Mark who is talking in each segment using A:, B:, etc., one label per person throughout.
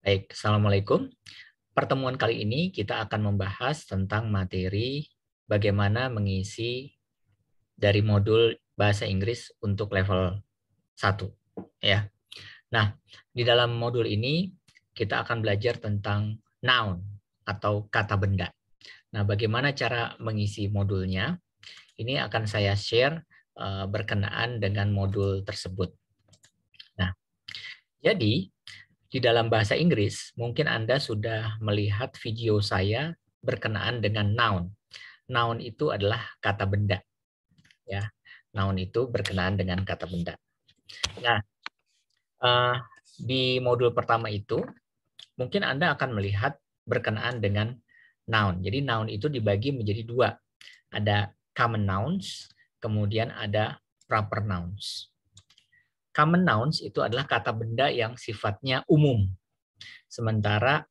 A: Baik, Assalamualaikum. Pertemuan kali ini kita akan membahas tentang materi bagaimana mengisi dari modul Bahasa Inggris untuk level 1. Ya. Nah, di dalam modul ini kita akan belajar tentang noun atau kata benda. Nah, bagaimana cara mengisi modulnya? Ini akan saya share berkenaan dengan modul tersebut. Nah, jadi di dalam bahasa Inggris, mungkin Anda sudah melihat video saya berkenaan dengan noun. Noun itu adalah kata benda, ya. Noun itu berkenaan dengan kata benda. Nah, di modul pertama itu, mungkin Anda akan melihat berkenaan dengan noun. Jadi noun itu dibagi menjadi dua. Ada common nouns, kemudian ada proper nouns. Common nouns itu adalah kata benda yang sifatnya umum. Sementara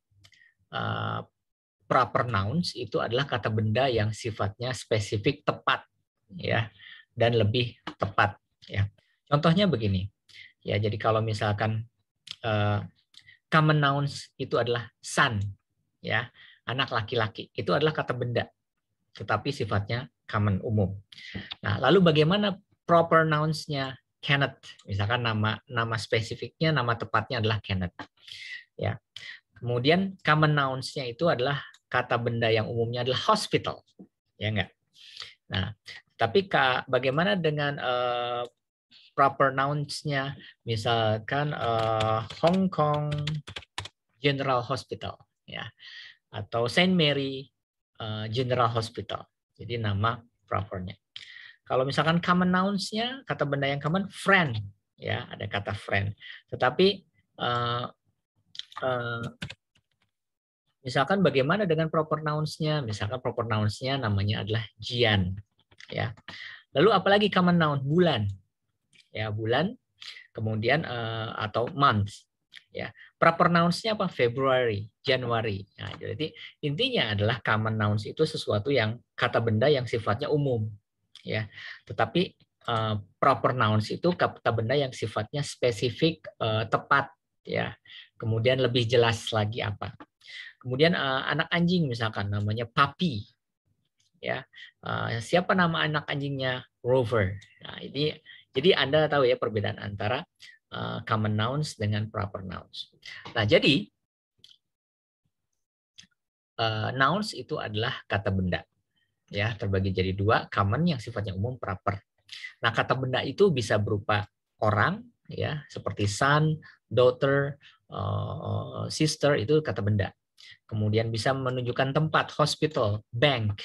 A: proper nouns itu adalah kata benda yang sifatnya spesifik, tepat, ya, dan lebih tepat, ya. Contohnya begini, ya. Jadi kalau misalkan common nouns itu adalah son, ya, anak laki-laki, itu adalah kata benda, tetapi sifatnya common, umum. Nah, lalu bagaimana proper nouns-nya? Kenneth, misalkan nama spesifiknya, nama tepatnya adalah Kenneth, ya. Kemudian common nouns-nya itu adalah kata benda yang umumnya adalah hospital, ya enggak? Nah, tapi bagaimana dengan proper nouns-nya? Misalkan Hong Kong General Hospital, ya, atau Saint Mary General Hospital. Jadi nama propernya. Kalau misalkan common nouns-nya, kata benda yang common, friend, ya, ada kata friend. Tetapi misalkan bagaimana dengan proper nouns-nya? Misalkan proper nouns-nya namanya adalah Jian, ya. Lalu apalagi common noun? Bulan, ya, bulan. Kemudian atau month, ya. Proper nouns-nya apa? February, January. Nah, jadi intinya adalah common nouns itu sesuatu yang kata benda yang sifatnya umum, ya. Tetapi proper nouns itu kata benda yang sifatnya spesifik, tepat, ya. Kemudian lebih jelas lagi apa. Kemudian anak anjing misalkan namanya Puppy, ya. Siapa nama anak anjingnya? Rover. Nah, ini jadi Anda tahu ya perbedaan antara common nouns dengan proper nouns. Nah, jadi nouns itu adalah kata benda, ya, terbagi jadi dua, common yang sifatnya umum, proper. Nah, kata benda itu bisa berupa orang, ya, seperti son, daughter, sister, itu kata benda. Kemudian bisa menunjukkan tempat, hospital, bank,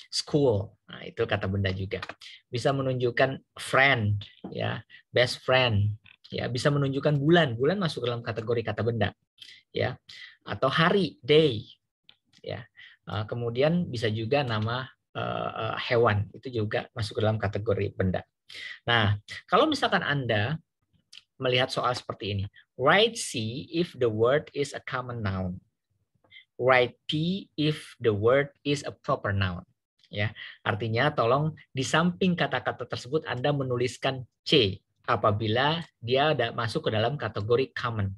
A: school. Nah, itu kata benda juga. Bisa menunjukkan friend, ya, best friend, ya, bisa menunjukkan bulan. Bulan masuk dalam kategori kata benda, ya. Atau hari, day, ya. Kemudian bisa juga nama hewan, itu juga masuk dalam kategori benda. Nah, kalau misalkan Anda melihat soal seperti ini, write C if the word is a common noun. Write P if the word is a proper noun. Ya, artinya tolong di samping kata-kata tersebut Anda menuliskan C apabila dia masuk ke dalam kategori common.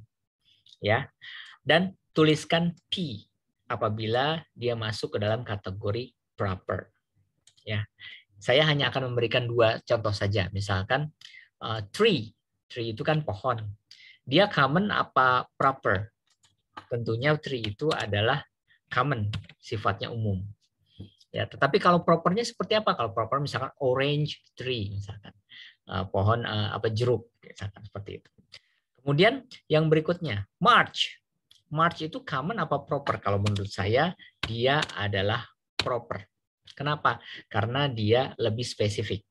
A: Ya. Dan tuliskan P apabila dia masuk ke dalam kategori proper. Ya. Saya hanya akan memberikan dua contoh saja. Misalkan tree. Tree itu kan pohon. Dia common apa proper? Tentunya tree itu adalah common, sifatnya umum. Ya, tetapi kalau propernya seperti apa? Kalau proper misalkan orange tree, misalkan pohon jeruk, misalkan seperti itu. Kemudian yang berikutnya, March. March itu common apa proper? Kalau menurut saya dia adalah proper. Kenapa? Karena dia lebih spesifik.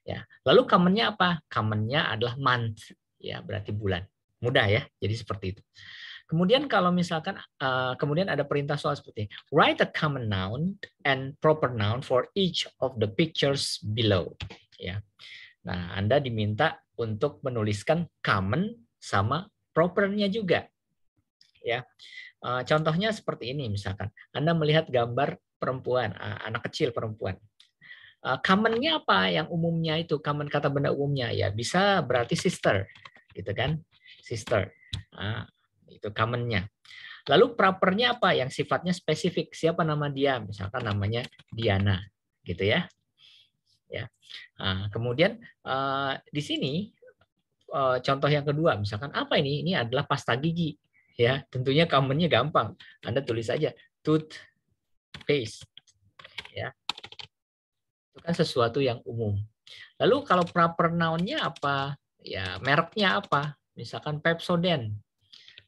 A: Ya. Lalu commonnya apa? Commonnya adalah month, ya, berarti bulan. Mudah ya, jadi seperti itu. Kemudian kalau misalkan kemudian ada perintah soal seperti write a common noun and proper noun for each of the pictures below. Ya. Nah, Anda diminta untuk menuliskan common sama propernya juga. Ya. Contohnya seperti ini misalkan. Anda melihat gambar perempuan, anak kecil perempuan. Commonnya apa yang umumnya itu? Common kata benda umumnya ya bisa berarti sister, gitu kan? Sister. Itu common-nya. Lalu propernya apa? Yang sifatnya spesifik. Siapa nama dia? Misalkan namanya Diana, gitu ya. Ya. Nah, kemudian di sini contoh yang kedua, misalkan apa ini? Ini adalah pasta gigi. Ya, tentunya common-nya gampang. Anda tulis saja toothpaste. Ya, itu kan sesuatu yang umum. Lalu kalau proper noun-nya apa? Ya, mereknya apa? Misalkan Pepsodent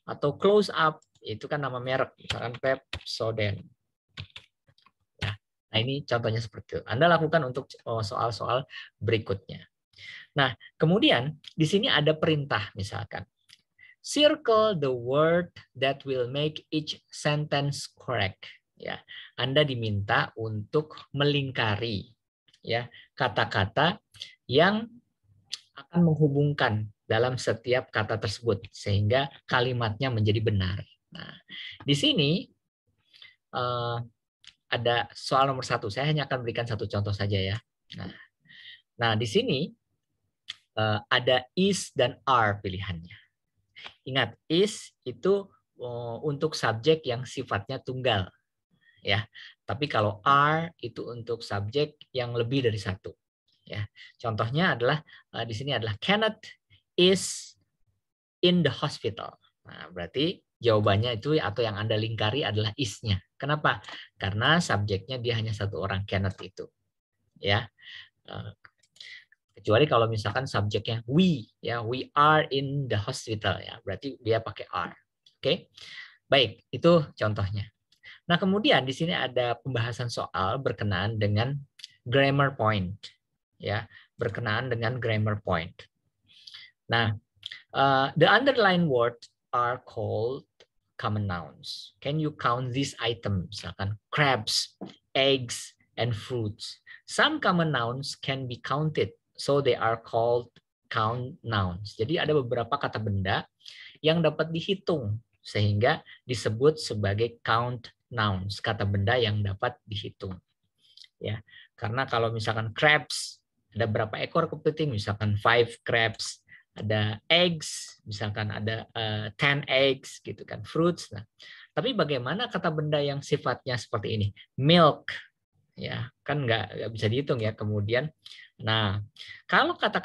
A: atau Close Up, itu kan nama merek. Misalkan Pepsodent. Ya, nah ini contohnya seperti itu. Anda lakukan untuk soal-soal berikutnya. Nah, kemudian di sini ada perintah misalkan. Circle the word that will make each sentence correct. Ya, Anda diminta untuk melingkari ya kata-kata yang akan menghubungkan dalam setiap kata tersebut sehingga kalimatnya menjadi benar. Nah, di sini ada soal nomor 1. Saya hanya akan berikan satu contoh saja ya. Nah di sini ada is dan are pilihannya. Ingat, is itu untuk subjek yang sifatnya tunggal, ya. Tapi kalau are itu untuk subjek yang lebih dari satu. Ya. Contohnya adalah di sini adalah Kenneth is in the hospital. Nah, berarti jawabannya itu atau yang Anda lingkari adalah is-nya. Kenapa? Karena subjeknya dia hanya satu orang, Kenneth itu. Ya. Kecuali kalau misalkan subjeknya we, ya, we are in the hospital, ya, berarti dia pakai are. Oke, baik, itu contohnya. Nah, kemudian di sini ada pembahasan soal berkenaan dengan grammar point, ya, berkenaan dengan grammar point. Nah, the underlined words are called common nouns. Can you count these items? Misalkan crabs, eggs, and fruits. Some common nouns can be counted, so they are called count nouns. Jadi ada beberapa kata benda yang dapat dihitung sehingga disebut sebagai count nouns, kata benda yang dapat dihitung. Ya, karena kalau misalkan crabs ada berapa ekor kepiting? Misalkan 5 crabs. Ada eggs, misalkan ada 10 eggs gitu kan, fruits. Nah, tapi bagaimana kata benda yang sifatnya seperti ini? Milk, ya kan nggak bisa dihitung ya. Kemudian, nah kalau kata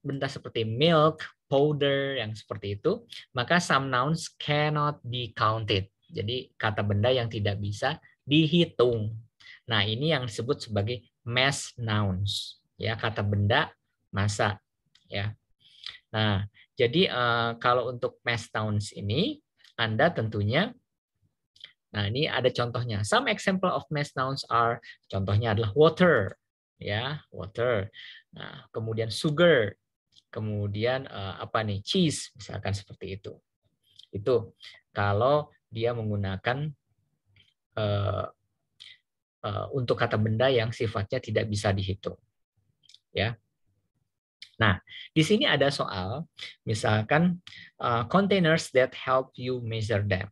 A: benda seperti milk, powder yang seperti itu, maka some nouns cannot be counted. Jadi kata benda yang tidak bisa dihitung. Nah ini yang disebut sebagai mass nouns, ya kata benda massa, ya. Nah jadi kalau untuk mass nouns ini, Anda tentunya nah, ini ada contohnya. Some example of mass nouns are, contohnya adalah water, ya, water. Nah, kemudian sugar, kemudian apa nih, cheese, misalkan seperti itu. Itu kalau dia menggunakan untuk kata benda yang sifatnya tidak bisa dihitung, ya. Nah, di sini ada soal, misalkan containers that help you measure them.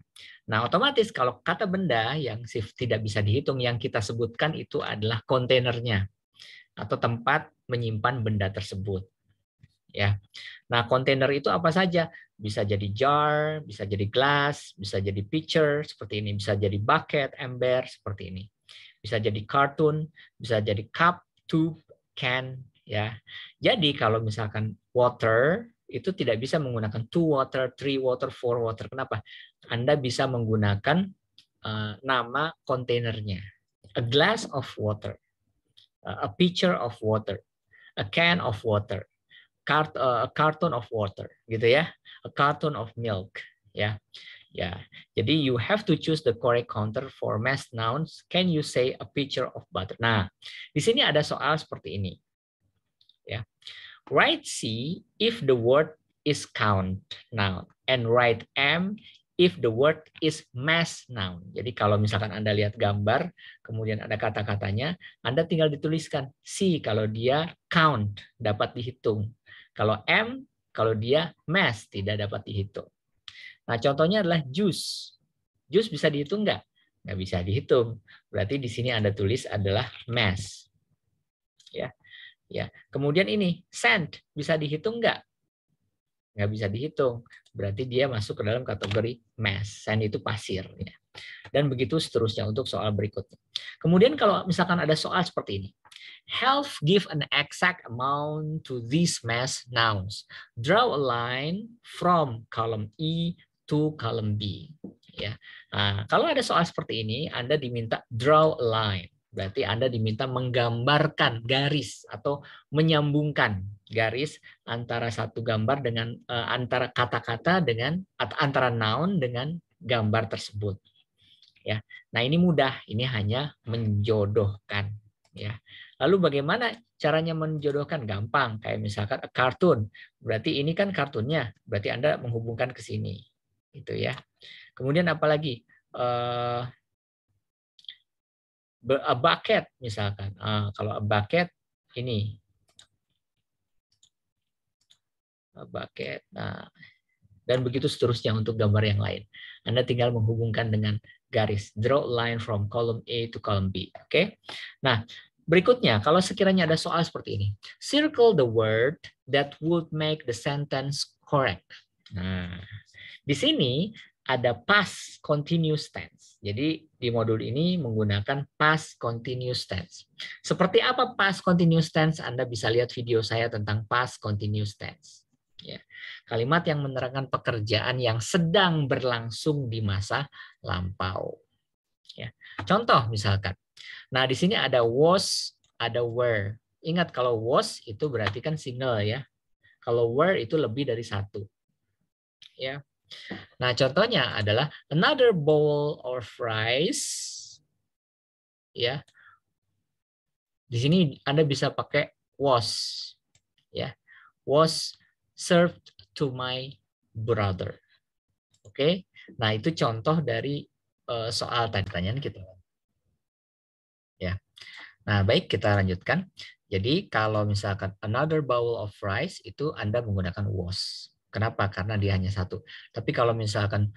A: Nah, otomatis kalau kata benda yang tidak bisa dihitung yang kita sebutkan itu adalah kontainernya atau tempat menyimpan benda tersebut. Ya. Nah, kontainer itu apa saja? Bisa jadi jar, bisa jadi glass, bisa jadi pitcher seperti ini, bisa jadi bucket, ember seperti ini. Bisa jadi kartun, bisa jadi cup, tube, can, ya. Jadi kalau misalkan water itu tidak bisa menggunakan 2 water, 3 water, 4 water. Kenapa? Anda bisa menggunakan nama kontainernya. A glass of water, a pitcher of water, a can of water, a carton of water, gitu ya. A carton of milk, ya. Ya, jadi you have to choose the correct counter for mass nouns. Can you say a pitcher of butter? Nah, di sini ada soal seperti ini. Ya, write C if the word is count noun and write M if the word is mass noun. Jadi kalau misalkan Anda lihat gambar, kemudian ada kata-katanya, Anda tinggal dituliskan C kalau dia count, dapat dihitung. Kalau M, kalau dia mass, tidak dapat dihitung. Nah, contohnya adalah jus. Jus bisa dihitung nggak? Nggak bisa dihitung. Berarti di sini Anda tulis adalah mass. Ya, ya. Kemudian ini, cent, bisa dihitung nggak? nggak bisa dihitung. Berarti dia masuk ke dalam kategori mass. Sand itu pasir. Ya. Dan begitu seterusnya untuk soal berikutnya. Kemudian kalau misalkan ada soal seperti ini. Help give an exact amount to these mass nouns. Draw a line from column E to column B. Ya. Nah, kalau ada soal seperti ini, Anda diminta draw a line. Berarti Anda diminta menggambarkan garis atau menyambungkan garis antara satu gambar dengan antara kata-kata dengan antara noun dengan gambar tersebut. Ya. Nah, ini mudah, ini hanya menjodohkan, ya. Lalu bagaimana caranya menjodohkan? Gampang, kayak misalkan a cartoon. Berarti ini kan kartunnya, berarti Anda menghubungkan ke sini. Gitu ya. Kemudian apalagi? A bucket misalkan. Kalau a bucket ini. A bucket. Nah, dan begitu seterusnya untuk gambar yang lain. Anda tinggal menghubungkan dengan garis. Draw line from column A to column B. Oke. Nah, berikutnya kalau sekiranya ada soal seperti ini. Circle the word that would make the sentence correct. Nah, di sini ada past continuous tense. Jadi di modul ini menggunakan past continuous tense. Seperti apa past continuous tense? Anda bisa lihat video saya tentang past continuous tense. Ya. Kalimat yang menerangkan pekerjaan yang sedang berlangsung di masa lampau. Ya. Contoh misalkan. Nah, di sini ada was, ada were. Ingat kalau was itu berarti kan single ya. Kalau were itu lebih dari satu. Ya. Nah, contohnya adalah another bowl of rice. Ya. Di sini Anda bisa pakai was. Ya. Was served to my brother. Oke. Nah, itu contoh dari soal pertanyaan kita. Ya. Nah, baik, kita lanjutkan. Jadi, kalau misalkan another bowl of rice itu Anda menggunakan was. Kenapa? Karena dia hanya satu. Tapi kalau misalkan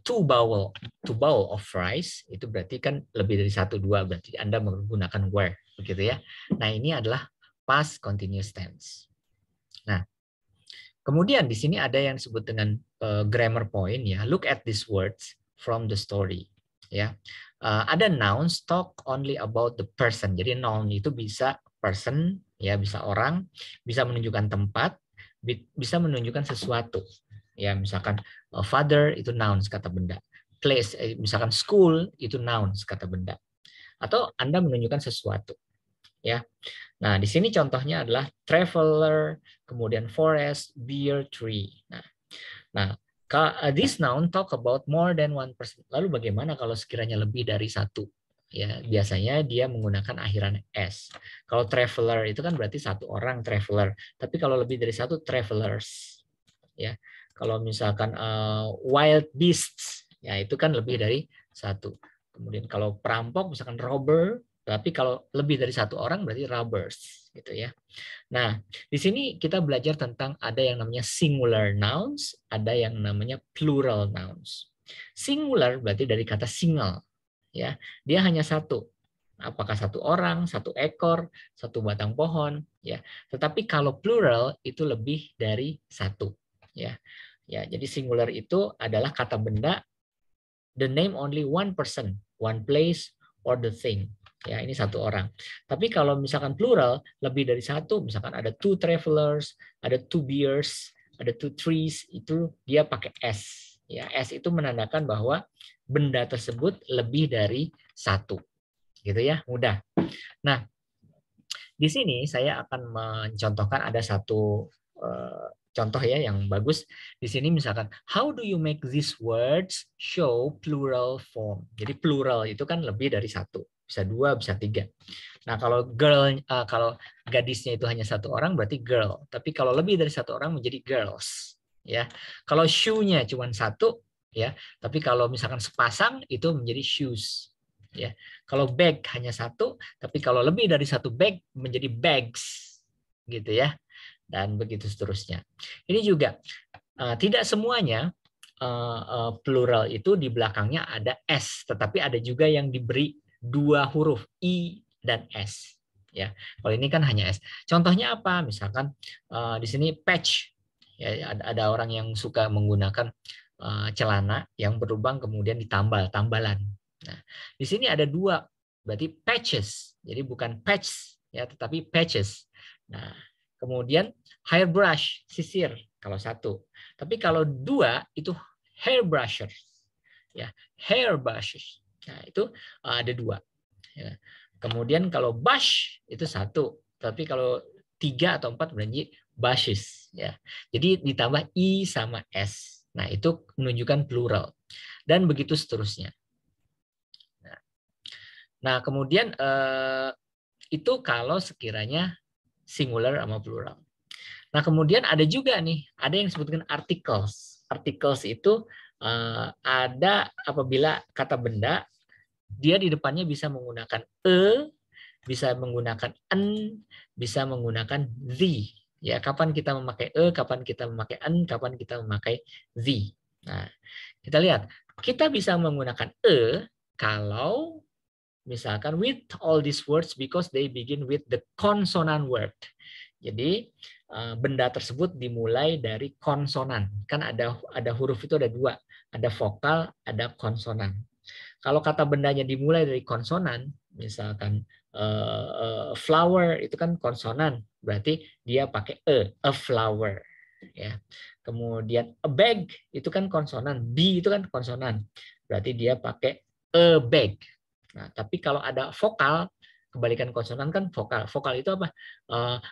A: two bowl of rice itu berarti kan lebih dari satu, dua, berarti Anda menggunakan were, begitu ya. Nah, ini adalah past continuous tense. Nah, kemudian di sini ada yang disebut dengan grammar point ya. Look at these words from the story. Ya, ada nouns talk only about the person. Jadi noun itu bisa person, ya bisa orang, bisa menunjukkan tempat, bisa menunjukkan sesuatu. Ya, misalkan father itu nouns kata benda. Place, misalkan school itu nouns kata benda. Atau Anda menunjukkan sesuatu. Ya. Nah, di sini contohnya adalah traveler, kemudian forest, beer, tree. Nah, this noun talk about more than one person. Lalu bagaimana kalau sekiranya lebih dari satu? Ya, biasanya dia menggunakan akhiran s. Kalau traveler itu kan berarti satu orang traveler. Tapi kalau lebih dari satu travelers. Ya. Kalau misalkan wild beasts, ya itu kan lebih dari satu. Kemudian kalau perampok misalkan robber, tapi kalau lebih dari satu orang berarti robbers, gitu ya. Nah, di sini kita belajar tentang ada yang namanya singular nouns, ada yang namanya plural nouns. Singular berarti dari kata single, ya. Dia hanya satu. Apakah satu orang, satu ekor, satu batang pohon, ya. Tetapi kalau plural itu lebih dari satu, ya. Ya, jadi singular itu adalah kata benda, the name only one person, one place, or the thing. Ya, ini satu orang. Tapi kalau misalkan plural, lebih dari satu, misalkan ada two travelers, ada two beers, ada two trees, itu dia pakai S. Ya, S itu menandakan bahwa benda tersebut lebih dari satu. Gitu ya, mudah. Nah, di sini saya akan mencontohkan ada satu contoh ya yang bagus. Di sini misalkan, how do you make these words show plural form? Jadi plural itu kan lebih dari satu. Bisa dua, bisa tiga. Nah, kalau girl, kalau gadisnya itu hanya satu orang berarti girl. Tapi kalau lebih dari satu orang menjadi girls. Ya, kalau shoe-nya cuma satu, ya. Tapi kalau misalkan sepasang itu menjadi shoes. Ya, kalau bag hanya satu, tapi kalau lebih dari satu bag menjadi bags, gitu ya. Dan begitu seterusnya. Ini juga tidak semuanya plural itu di belakangnya ada s, tetapi ada juga yang diberi dua huruf i dan s. Ya, kalau ini kan hanya s. Contohnya apa? Misalkan di sini patch, Ya, ada orang yang suka menggunakan celana yang berlubang kemudian ditambal, tambalan. Nah, di sini ada dua, berarti patches. Jadi bukan patch ya, tetapi patches. Nah, kemudian hairbrush, sisir kalau satu. Tapi kalau dua itu hairbrusher. Ya, hairbrushes. Nah, itu ada dua. Ya. Kemudian kalau brush itu satu, tapi kalau 3 atau 4 berarti brushes. Ya. Jadi ditambah I sama S. Nah, itu menunjukkan plural. Dan begitu seterusnya. Nah, kemudian itu kalau sekiranya singular sama plural. Nah, kemudian ada juga nih, ada yang disebut dengan articles. Articles itu ada apabila kata benda, dia di depannya bisa menggunakan bisa menggunakan an, bisa menggunakan the. Ya, kapan kita memakai kapan kita memakai an, kapan kita memakai the. Nah, kita lihat, kita bisa menggunakan kalau misalkan with all these words because they begin with the consonant word. Jadi benda tersebut dimulai dari konsonan. Kan ada huruf itu ada dua, ada vokal, ada konsonan. Kalau kata bendanya dimulai dari konsonan, misalkan flower itu kan konsonan, berarti dia pakai a flower. Ya. Kemudian a bag itu kan konsonan, b itu kan konsonan, berarti dia pakai a bag. Nah, tapi kalau ada vokal, kebalikan konsonan kan vokal. Vokal itu apa?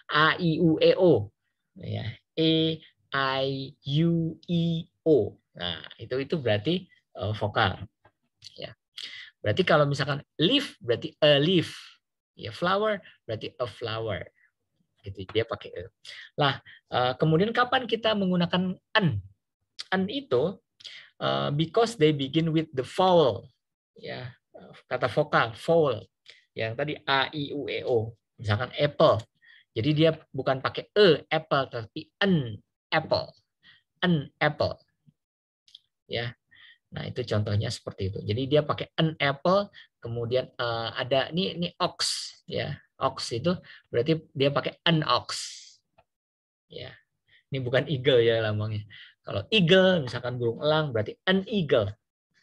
A: A, I, U, E, O. Ya. E, I, U, I, O. Nah, itu berarti vokal. Ya. Berarti kalau misalkan leaf berarti a leaf. Ya, flower berarti a flower. Gitu, dia pakai e. Lah, kemudian kapan kita menggunakan an? An itu because they begin with the vowel. Ya, kata vokal, vowel. Yang tadi a, i, u, e, o. Misalkan apple. Jadi dia bukan pakai apple tapi an apple. An apple. Ya. Nah, itu contohnya seperti itu. Jadi dia pakai an apple, kemudian ada ini ox ya. Ox itu berarti dia pakai an ox. Ya. Ini bukan eagle ya lambangnya. Kalau eagle misalkan burung elang berarti an eagle.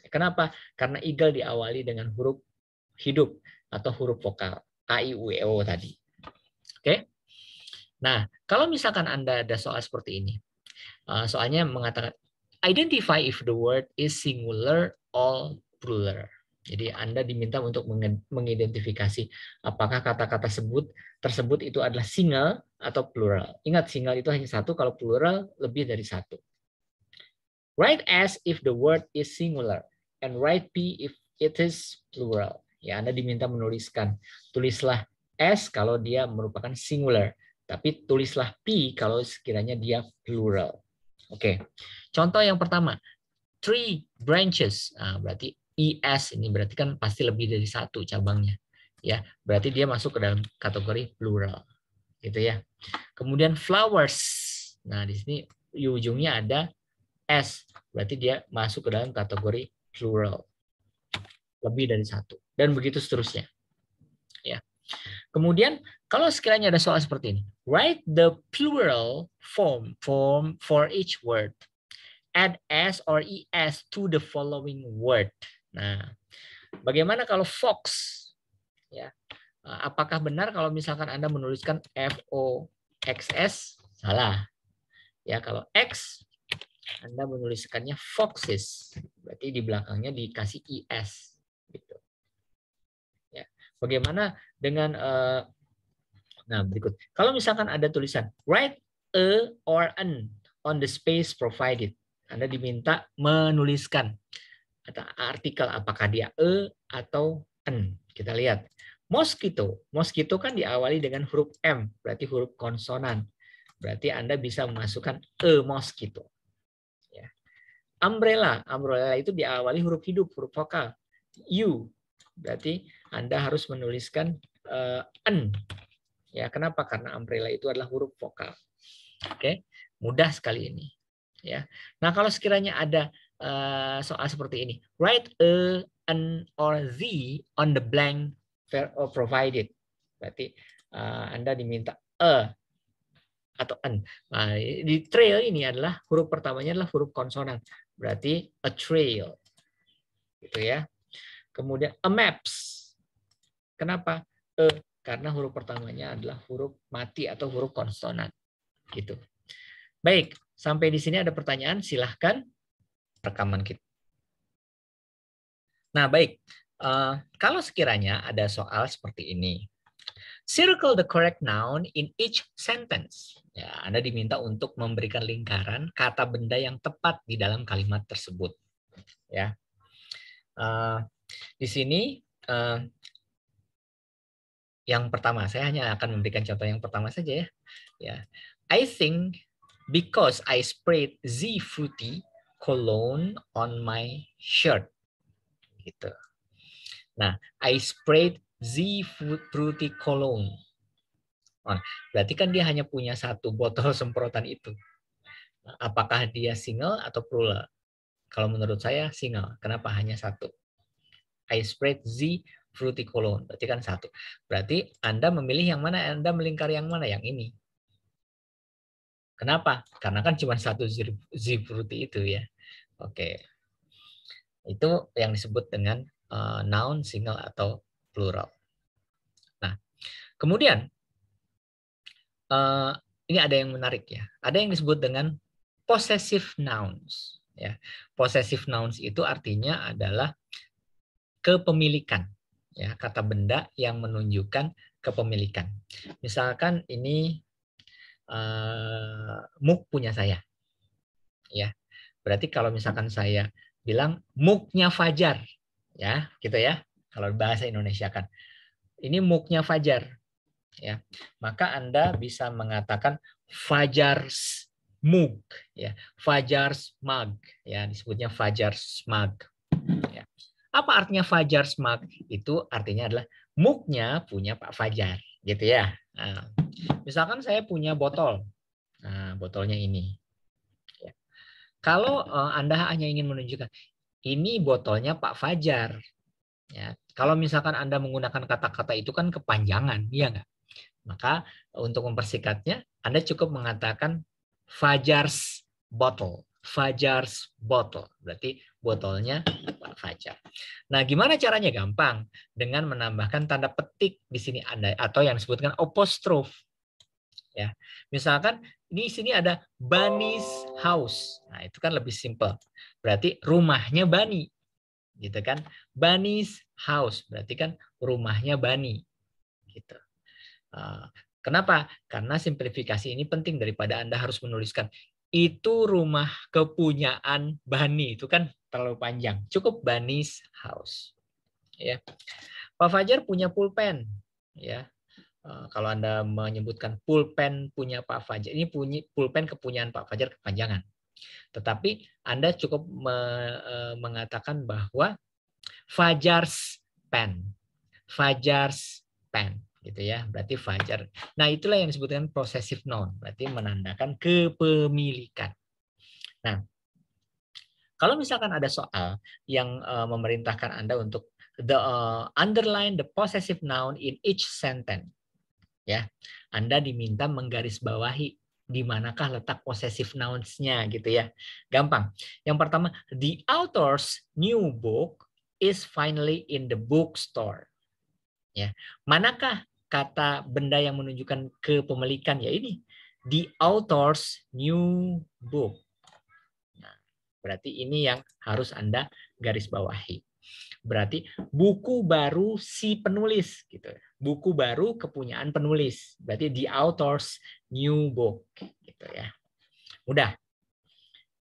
A: Kenapa? Karena eagle diawali dengan huruf hidup atau huruf vokal a, i, u, e, o tadi. Oke? Nah, kalau misalkan Anda ada soal seperti ini. Soalnya mengatakan identify if the word is singular or plural. Jadi Anda diminta untuk mengidentifikasi apakah kata-kata tersebut itu adalah single atau plural. Ingat, single itu hanya satu, kalau plural lebih dari satu. Write S if the word is singular and write P if it is plural. Ya, Anda diminta menuliskan. Tulislah S kalau dia merupakan singular, tapi tulislah P kalau sekiranya dia plural. Oke, contoh yang pertama, 3 branches. Nah, berarti ES ini berarti kan pasti lebih dari satu cabangnya. Ya, berarti dia masuk ke dalam kategori plural. Gitu ya. Kemudian flowers. Nah, di sini di ujungnya ada S. Berarti dia masuk ke dalam kategori plural. Lebih dari satu. Dan begitu seterusnya. Ya. Kemudian kalau sekiranya ada soal seperti ini, write the plural form for each word. Add S or ES to the following word. Nah, bagaimana kalau fox? Ya, apakah benar kalau misalkan Anda menuliskan FOXS? Salah. Ya, kalau X Anda menuliskannya foxes, berarti di belakangnya dikasih ES. Gitu. Ya. Bagaimana dengan nah berikut? Kalau misalkan ada tulisan write a or an on the space provided. Anda diminta menuliskan artikel apakah dia atau n. Kita lihat. Mosquito. Mosquito kan diawali dengan huruf M, berarti huruf konsonan. Berarti Anda bisa memasukkan mosquito. Ya. Umbrella. Umbrella itu diawali huruf hidup, huruf vokal. U. Berarti Anda harus menuliskan n. Ya, kenapa? Karena umbrella itu adalah huruf vokal. Oke, mudah sekali ini. Ya. Nah, kalau sekiranya ada soal seperti ini, write a, an, or the on the blank provided. Berarti Anda diminta atau an. Nah, di trail ini adalah huruf pertamanya adalah huruf konsonan. Berarti a trail. Gitu ya. Kemudian a maps. Kenapa? Karena huruf pertamanya adalah huruf mati atau huruf konsonan. Gitu. Baik, sampai di sini ada pertanyaan, silahkan rekaman kita. Nah, baik. Kalau sekiranya ada soal seperti ini. Circle the correct noun in each sentence. Ya, Anda diminta untuk memberikan lingkaran kata benda yang tepat di dalam kalimat tersebut. Ya, di sini yang pertama, saya hanya akan memberikan contoh yang pertama saja ya. Ya, I think because I sprayed Z Fruity cologne on my shirt. Gitu. Nah, I sprayed Z Fruity cologne. Oh, berarti kan dia hanya punya satu botol semprotan itu. Apakah dia single atau plural? Kalau menurut saya single. Kenapa hanya satu? I sprayed Z Fruity cologne. Berarti kan satu. Berarti Anda memilih yang mana? Anda melingkar yang mana? Yang ini. Kenapa? Karena kan cuma satu Z Fruity itu ya. Oke. Itu yang disebut dengan noun single atau plural. Nah, kemudian ini ada yang menarik ya. Ada yang disebut dengan possessive nouns. Ya, possessive nouns itu artinya adalah kepemilikan. Ya, kata benda yang menunjukkan kepemilikan. Misalkan ini mug punya saya. Ya, berarti kalau misalkan saya bilang mugnya Fajar, ya, gitu ya. Kalau bahasa Indonesia kan, ini mugnya Fajar. Ya, maka Anda bisa mengatakan Fajar's mug, ya, Fajar's mug, ya, disebutnya Fajar's mug. Ya. Apa artinya Fajar's mug? Itu artinya adalah mugnya punya Pak Fajar, gitu ya. Nah, misalkan saya punya botol, nah, botolnya ini. Ya. Kalau Anda hanya ingin menunjukkan ini botolnya Pak Fajar, ya. Kalau misalkan Anda menggunakan kata-kata itu kan kepanjangan, iya nggak? Maka untuk mempersingkatnya, Anda cukup mengatakan Fajar's bottle. Fajar's bottle. Berarti botolnya Pak Fajar. Nah, gimana caranya? Gampang. Dengan menambahkan tanda petik di sini Anda atau yang disebutkan apostrof. Ya. Misalkan di sini ada Bunny's house. Nah, itu kan lebih simpel. Berarti rumahnya Bunny. Gitu kan? Bunny's house. Berarti kan rumahnya Bunny. Gitu. Kenapa? Karena simplifikasi ini penting daripada Anda harus menuliskan itu rumah kepunyaan Bani, itu kan terlalu panjang. Cukup Bani's house. Ya. Pak Fajar punya pulpen. Ya. Kalau Anda menyebutkan pulpen punya Pak Fajar, ini punya pulpen kepunyaan Pak Fajar kepanjangan. Tetapi Anda cukup mengatakan bahwa Fajar's pen. Fajar's pen. Gitu ya, berarti Fajar. Nah, itulah yang disebutkan possessive noun, berarti menandakan kepemilikan. Nah, kalau misalkan ada soal yang memerintahkan Anda untuk underline the possessive noun in each sentence, ya, Anda diminta menggarisbawahi di manakah letak possessive nouns-nya gitu ya. Gampang. Yang pertama, the author's new book is finally in the bookstore. Ya, manakah kata benda yang menunjukkan kepemilikan? Ya ini, the author's new book. Nah, berarti ini yang harus Anda garis bawahi. Berarti buku baru si penulis gitu. Buku baru kepunyaan penulis. Berarti the author's new book gitu ya. Mudah.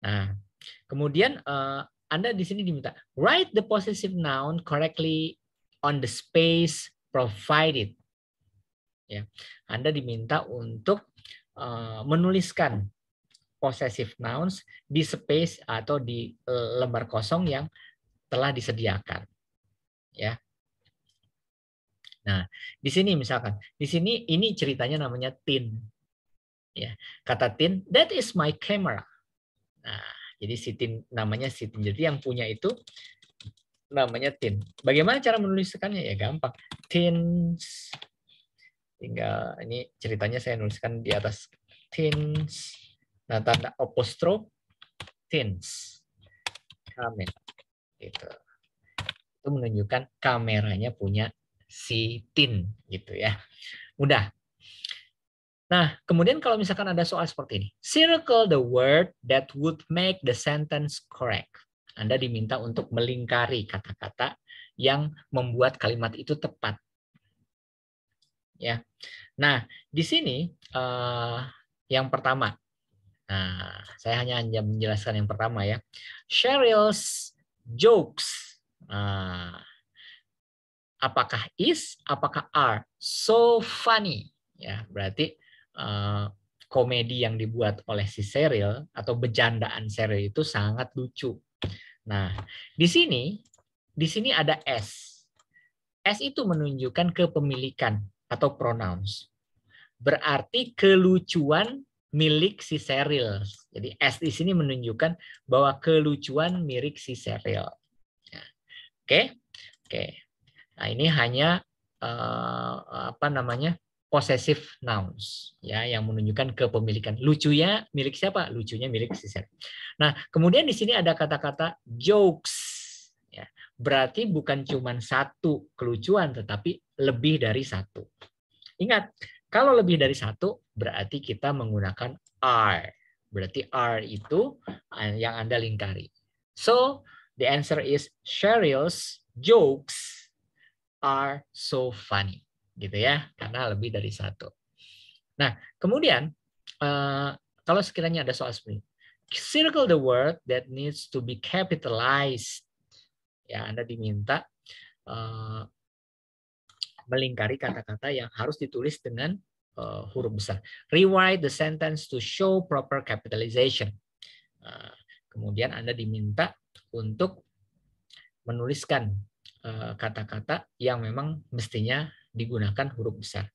A: Nah, kemudian Anda di sini diminta write the possessive noun correctly on the space provided. Ya, Anda diminta untuk menuliskan possessive nouns di space atau di lembar kosong yang telah disediakan. Ya. Nah, di sini misalkan, di sini ini ceritanya namanya tin. Ya, kata tin, that is my camera. Nah, jadi si tin namanya si tin. Jadi yang punya itu namanya tin. Bagaimana cara menuliskannya? Ya gampang. Tins. Tinggal ini ceritanya saya nuliskan di atas Teens. Nah, tanda apostrof teens. Kamera. Gitu. Itu menunjukkan kameranya punya si teen gitu ya. Mudah. Nah, kemudian kalau misalkan ada soal seperti ini, circle the word that would make the sentence correct. Anda diminta untuk melingkari kata-kata yang membuat kalimat itu tepat. Ya. Nah, di sini yang pertama. Nah, saya hanya menjelaskan yang pertama ya. Cheryl's jokes. Apakah is, apakah are so funny? Ya, berarti komedi yang dibuat oleh si Cheryl atau bercandaan Cheryl itu sangat lucu. Nah, di sini ada S. S itu menunjukkan kepemilikan atau pronouns. Berarti kelucuan milik si Cheryl. Jadi S di sini menunjukkan bahwa kelucuan milik si Cheryl. Oke, oke. Nah, ini hanya possessive nouns ya yang menunjukkan kepemilikan. Lucunya milik siapa? Lucunya milik si Cheryl. Nah, kemudian di sini ada kata-kata jokes ya. Berarti bukan cuma satu kelucuan tetapi lebih dari satu. Ingat, kalau lebih dari satu berarti kita menggunakan are. Berarti are itu yang Anda lingkari. So, the answer is Cheryl's jokes are so funny. Gitu ya, karena lebih dari satu. Nah, kemudian kalau sekiranya ada soal seperti ini, circle the word that needs to be capitalized. Ya, Anda diminta melingkari kata-kata yang harus ditulis dengan huruf besar. Rewrite the sentence to show proper capitalization. Kemudian Anda diminta untuk menuliskan kata-kata yang memang mestinya digunakan huruf besar.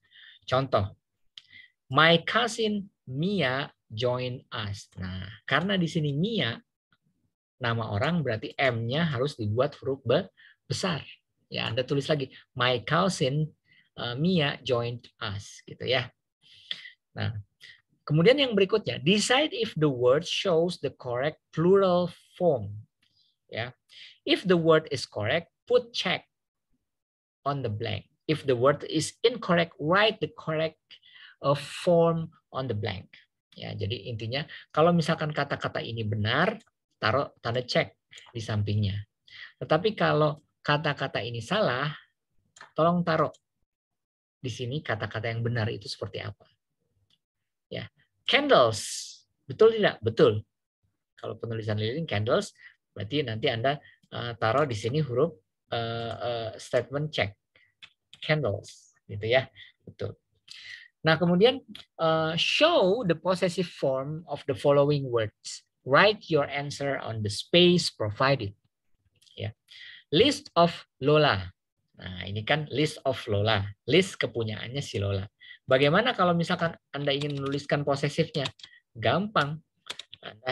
A: Contoh, my cousin Mia join us. Nah, karena di sini Mia nama orang berarti M-nya harus dibuat huruf besar. Ya, Anda tulis lagi, my cousin Mia joined us, gitu ya. Nah, kemudian yang berikutnya, decide if the word shows the correct plural form. Ya, if the word is correct, put check on the blank. If the word is incorrect, write the correct form on the blank. Ya, jadi intinya kalau misalkan kata-kata ini benar, taruh tanda cek di sampingnya. Tetapi kalau kata-kata ini salah, tolong taruh di sini kata-kata yang benar itu seperti apa. Ya, candles, betul tidak? Betul. Kalau penulisan lilin candles, berarti nanti Anda taruh di sini huruf statement check. Candles, gitu ya. Betul. Nah, kemudian show the possessive form of the following words. Write your answer on the space provided. Ya. List of Lola. Nah, ini kan list of Lola. List kepunyaannya si Lola. Bagaimana kalau misalkan Anda ingin menuliskan posesifnya? Gampang. Anda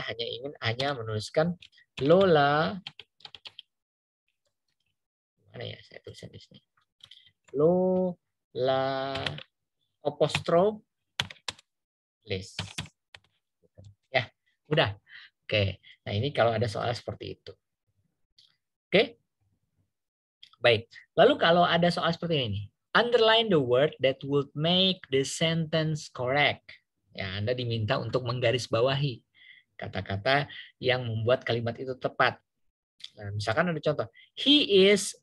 A: hanya menuliskan Lola. Mana ya? Saya tuliskan di sini. Lola apostrof list. Ya, udah. Oke. Nah, ini kalau ada soal seperti itu. Oke. Baik. Lalu kalau ada soal seperti ini, underline the word that would make the sentence correct. Ya, Anda diminta untuk menggarisbawahi kata-kata yang membuat kalimat itu tepat. Nah, misalkan ada contoh, he is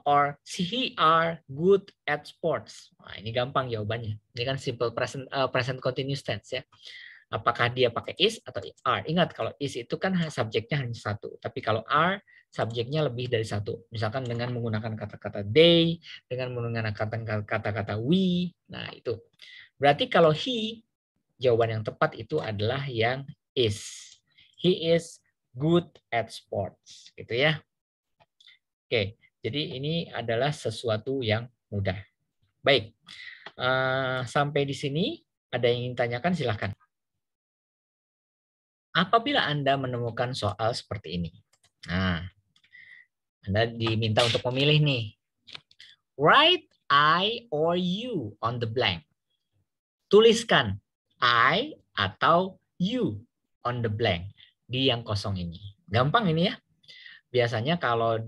A: or he are good at sports. Nah, ini gampang jawabannya. Ini kan simple present continuous tense ya. Apakah dia pakai is atau are? Ingat kalau is itu kan subjeknya hanya satu, tapi kalau are subjeknya lebih dari satu. Misalkan dengan menggunakan kata-kata they, dengan menggunakan kata-kata we. Nah, itu. Berarti kalau he, jawaban yang tepat itu adalah yang is. He is good at sports, gitu ya. Oke, jadi ini adalah sesuatu yang mudah. Baik, sampai di sini ada yang ingin tanyakan silahkan. Apabila Anda menemukan soal seperti ini, nah, Anda diminta untuk memilih nih. Write I or you on the blank. Tuliskan I atau you on the blank, di yang kosong ini. Gampang ini ya. Biasanya kalau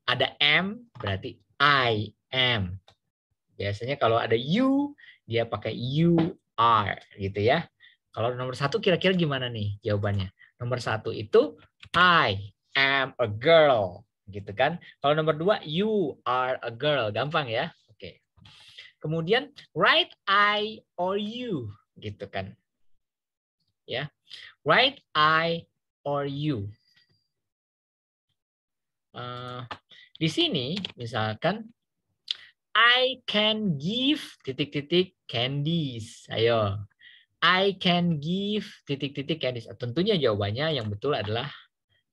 A: ada am berarti I am. Biasanya kalau ada you dia pakai you are gitu ya. Kalau nomor 1 kira-kira gimana nih jawabannya? Nomor 1 itu I am a girl gitu kan. Kalau nomor 2 you are a girl, gampang ya. Oke. Kemudian write I or you gitu kan. Ya. Write I or you. Di sini misalkan I can give titik-titik candies. Ayo. I can give titik-titik candies. Tentunya jawabannya yang betul adalah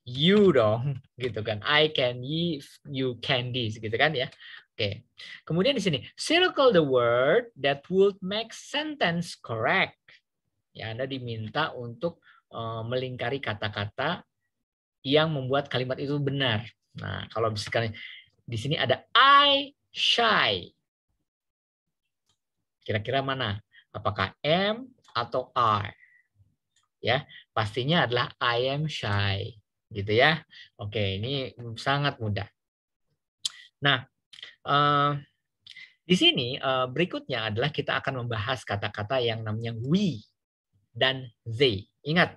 A: you dong, gitu kan. I can give you candies, gitu kan ya. Oke. Kemudian di sini circle the word that would make sentence correct. Ya, Anda diminta untuk melingkari kata-kata yang membuat kalimat itu benar. Nah, kalau misalkan di sini ada I shy. Kira-kira mana? Apakah am atau are? Ya, pastinya adalah I am shy. Gitu ya. Oke, ini sangat mudah. Nah, di sini berikutnya adalah kita akan membahas kata-kata yang namanya we dan they. Ingat,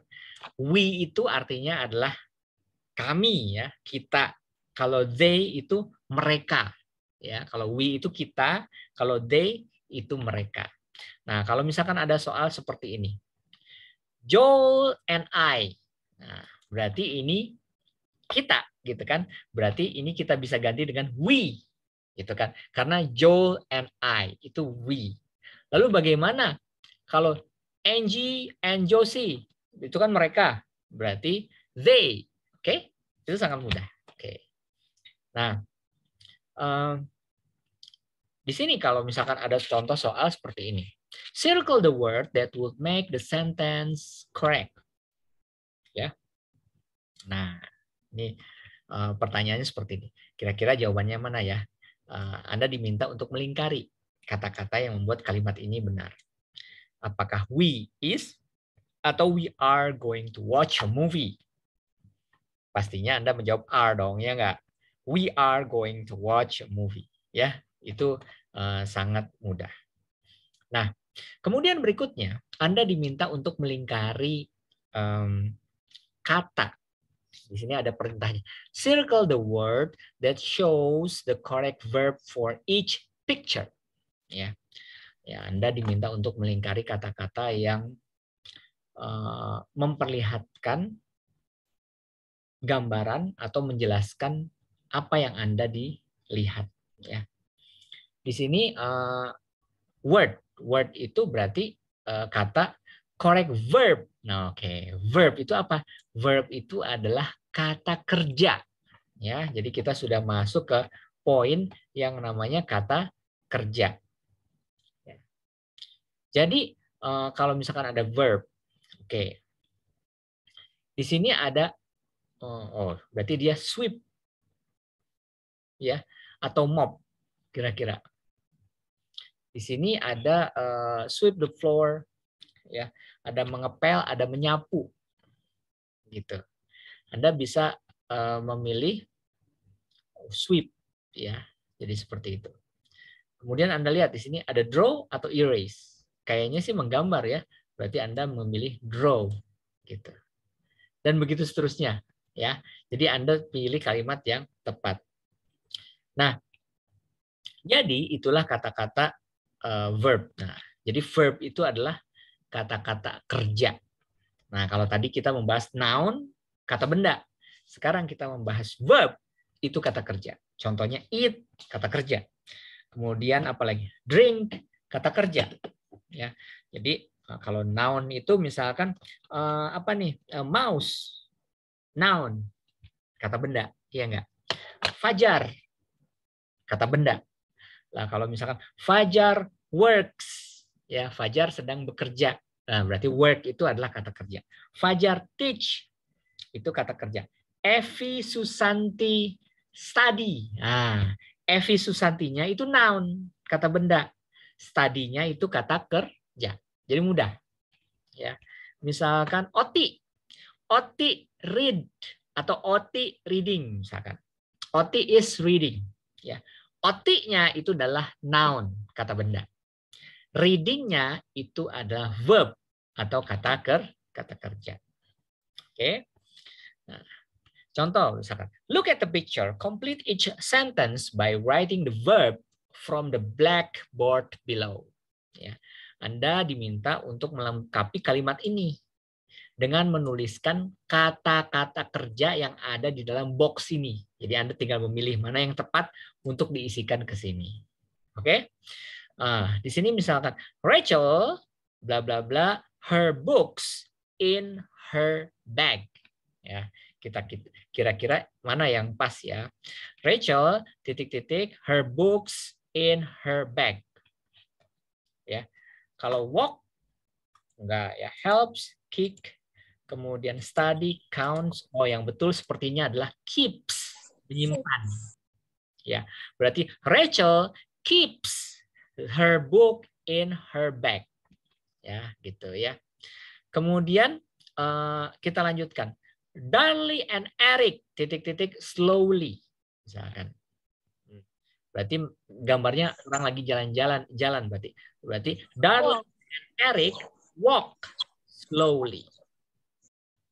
A: we itu artinya adalah kami ya, kita. Kalau they itu mereka. Ya, kalau we itu kita, kalau they itu mereka. Nah, kalau misalkan ada soal seperti ini. Joel and I. Nah, berarti ini kita gitu kan. Berarti ini kita bisa ganti dengan we gitu kan. Karena Joel and I itu we. Lalu bagaimana kalau Angie and Josie? Itu kan mereka. Berarti they. Oke? Itu sangat mudah. Oke. Nah, di sini kalau misalkan ada contoh soal seperti ini. Circle the word that would make the sentence correct. Ya. Nah, ini pertanyaannya seperti ini. Kira-kira jawabannya mana ya? Anda diminta untuk melingkari kata-kata yang membuat kalimat ini benar. Apakah we is atau we are going to watch a movie? Pastinya Anda menjawab are dong, ya nggak? We are going to watch a movie. Ya, itu sangat mudah. Nah, kemudian berikutnya, Anda diminta untuk melingkari kata. Di sini ada perintahnya. Circle the word that shows the correct verb for each picture. Ya, Anda diminta untuk melingkari kata-kata yang memperlihatkan gambaran atau menjelaskan apa yang Anda dilihat. Ya, di sini word itu berarti kata correct verb. Nah, oke. Verb itu apa? Verb itu adalah kata kerja. Ya, jadi kita sudah masuk ke poin yang namanya kata kerja. Jadi kalau misalkan ada verb, oke. Di sini ada berarti dia sweep. Ya, atau mop kira-kira. Di sini ada sweep the floor, ya, ada mengepel, ada menyapu, gitu. Anda bisa memilih sweep, ya, jadi seperti itu. Kemudian Anda lihat di sini ada draw atau erase. Kayaknya sih menggambar ya, berarti Anda memilih draw, gitu. Dan begitu seterusnya, ya. Jadi Anda pilih kalimat yang tepat. Nah, jadi itulah kata-kata verb. Nah, jadi verb itu adalah kata-kata kerja. Nah, kalau tadi kita membahas noun, kata benda. Sekarang kita membahas verb, itu kata kerja. Contohnya eat, kata kerja. Kemudian apa lagi? Drink, kata kerja. Ya. Jadi kalau noun itu misalkan apa nih? Mouse, noun, kata benda. Iya enggak? Fajar, kata benda. Nah, kalau misalkan Fajar works, ya Fajar sedang bekerja. Nah, berarti work itu adalah kata kerja. Fajar teach, itu kata kerja. Evi Susanti study. Nah, Evi Susantinya itu noun, kata benda. Study-nya itu kata kerja. Jadi mudah. Ya, misalkan OT, OT read atau OT reading misalkan. OT is reading. Ya, OT-nya itu adalah noun, kata benda. Reading-nya itu adalah verb atau kata kerja. Oke. Nah, contoh misalkan, look at the picture, complete each sentence by writing the verb from the blackboard below. Ya. Anda diminta untuk melengkapi kalimat ini dengan menuliskan kata-kata kerja yang ada di dalam box ini. Jadi Anda tinggal memilih mana yang tepat untuk diisikan ke sini. Oke? Di sini misalkan Rachel bla bla bla her books in her bag. Ya, kita kira-kira mana yang pas ya. Rachel titik-titik her books in her bag. Ya. Kalau walk enggak ya, helps, kick, kemudian study, counts. Oh, yang betul sepertinya adalah keeps, menyimpan. Ya, berarti Rachel keeps her book in her bag. Ya, gitu ya. Kemudian kita lanjutkan. Darlie and Eric titik-titik slowly. Misalkan. Berarti gambarnya orang lagi jalan berarti. Berarti Darlie and Eric walk slowly.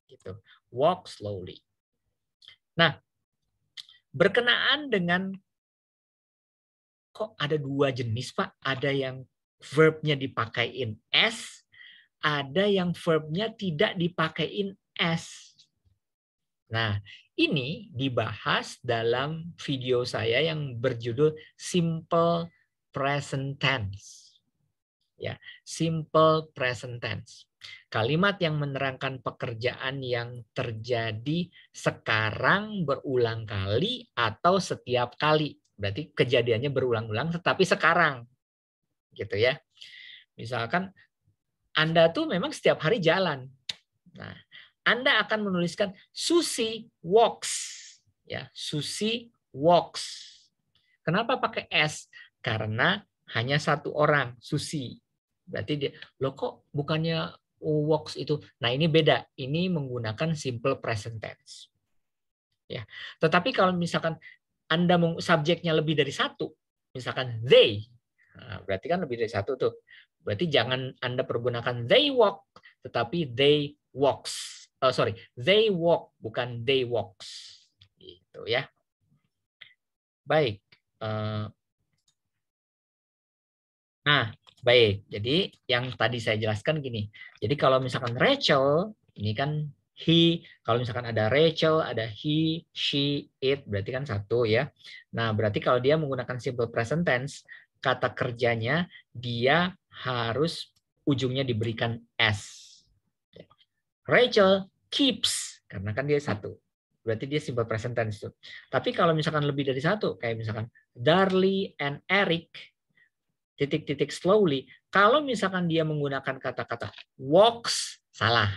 A: Gitu. Walk slowly. Nah, berkenaan dengan kok ada dua jenis, Pak? Ada yang verbnya dipakaiin S, ada yang verbnya tidak dipakaiin S. Nah, ini dibahas dalam video saya yang berjudul Simple Present Tense. Ya, Simple Present Tense. Kalimat yang menerangkan pekerjaan yang terjadi sekarang berulang kali atau setiap kali. Berarti kejadiannya berulang-ulang tetapi sekarang. Gitu ya. Misalkan Anda tuh memang setiap hari jalan. Nah, Anda akan menuliskan Susie walks. Ya, Susie walks. Kenapa pakai S? Karena hanya satu orang, Susie. Berarti dia, loh kok bukannya walks itu? Nah, ini beda. Ini menggunakan simple present tense. Ya. Tetapi kalau misalkan Anda subjeknya lebih dari satu, misalkan they, nah, berarti kan lebih dari satu tuh. Berarti jangan Anda pergunakan they walk, tetapi they walks. They walk, bukan they walks. Gitu ya. Baik. Nah, baik. Jadi yang tadi saya jelaskan gini. Jadi kalau misalkan Rachel, ini kan he. Kalau misalkan ada Rachel, ada he, she, it, berarti kan satu ya. Nah, berarti kalau dia menggunakan simple present tense, kata kerjanya dia harus ujungnya diberikan s. Rachel keeps, karena kan dia satu. Berarti dia simple present tense. Tapi kalau misalkan lebih dari satu, kayak misalkan Darlie and Eric, titik-titik slowly, kalau misalkan dia menggunakan kata-kata walks, salah.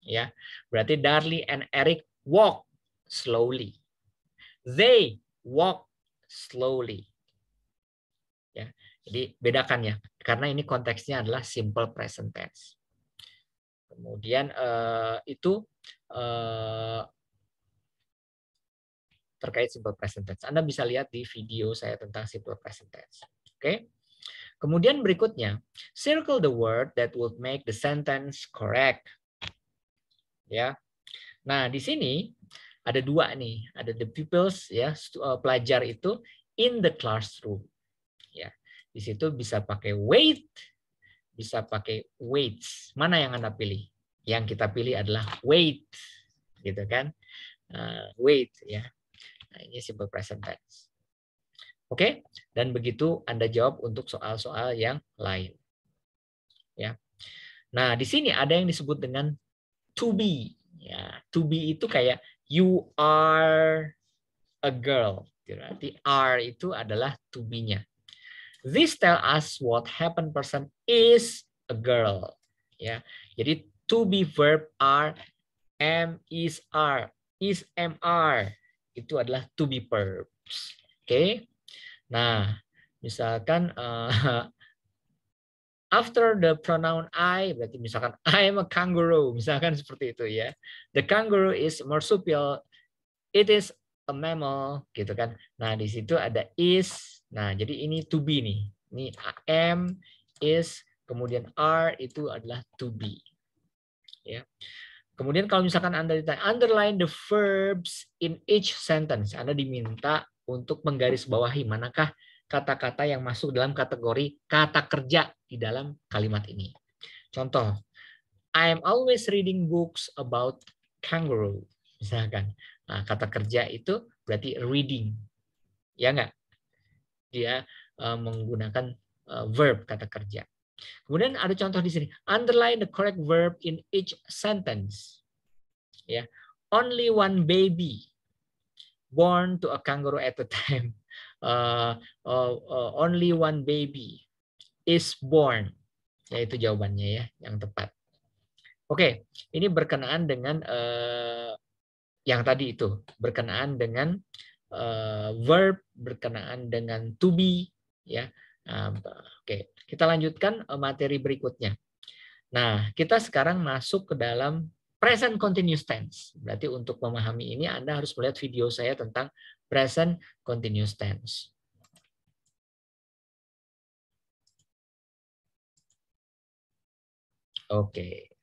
A: Ya, berarti Darlie and Eric walk slowly. They walk slowly. Ya, jadi bedakan ya, karena ini konteksnya adalah simple present tense. Kemudian itu terkait simple present tense. Anda bisa lihat di video saya tentang simple present tense. Oke. Kemudian berikutnya, circle the word that would make the sentence correct. Ya. Nah, di sini ada dua nih, ada the pupils ya, pelajar itu in the classroom. Ya. Di situ bisa pakai wait, bisa pakai weights. Mana yang Anda pilih? Yang kita pilih adalah wait. Gitu kan? Wait ya. Nah, ini simple present tense. Oke, dan begitu Anda jawab untuk soal-soal yang lain. Ya. Nah, di sini ada yang disebut dengan to be. Ya, to be itu kayak you are a girl. Berarti are itu adalah to be-nya. This tell us what happened person is a girl. Ya, jadi to be verb are, am, is, are, is, am, are. Itu adalah to be verbs. Oke. Nah, misalkan After the pronoun I, berarti misalkan I am a kangaroo, misalkan seperti itu ya. The kangaroo is marsupial, it is a mammal, gitu kan. Nah, di situ ada is. Nah, jadi ini to be nih. Ini am, is, kemudian are itu adalah to be. Ya. Kemudian kalau misalkan Anda ditanya, underline the verbs in each sentence. Anda diminta untuk menggarisbawahi manakah kata-kata yang masuk dalam kategori kata kerja di dalam kalimat ini. Contoh, I am always reading books about kangaroo. Misalkan, nah, kata kerja itu berarti reading. Ya enggak? Dia menggunakan verb kata kerja. Kemudian ada contoh di sini. Underline the correct verb in each sentence. Ya, only one baby born to a kangaroo at a time. Only one baby is born. Yaitu jawabannya ya, yang tepat. Oke, ini berkenaan dengan yang tadi itu, berkenaan dengan verb, berkenaan dengan to be, ya. Oke, kita lanjutkan materi berikutnya. Nah, kita sekarang masuk ke dalam present continuous tense. Berarti untuk memahami ini Anda harus melihat video saya tentang present continuous tense. Oke.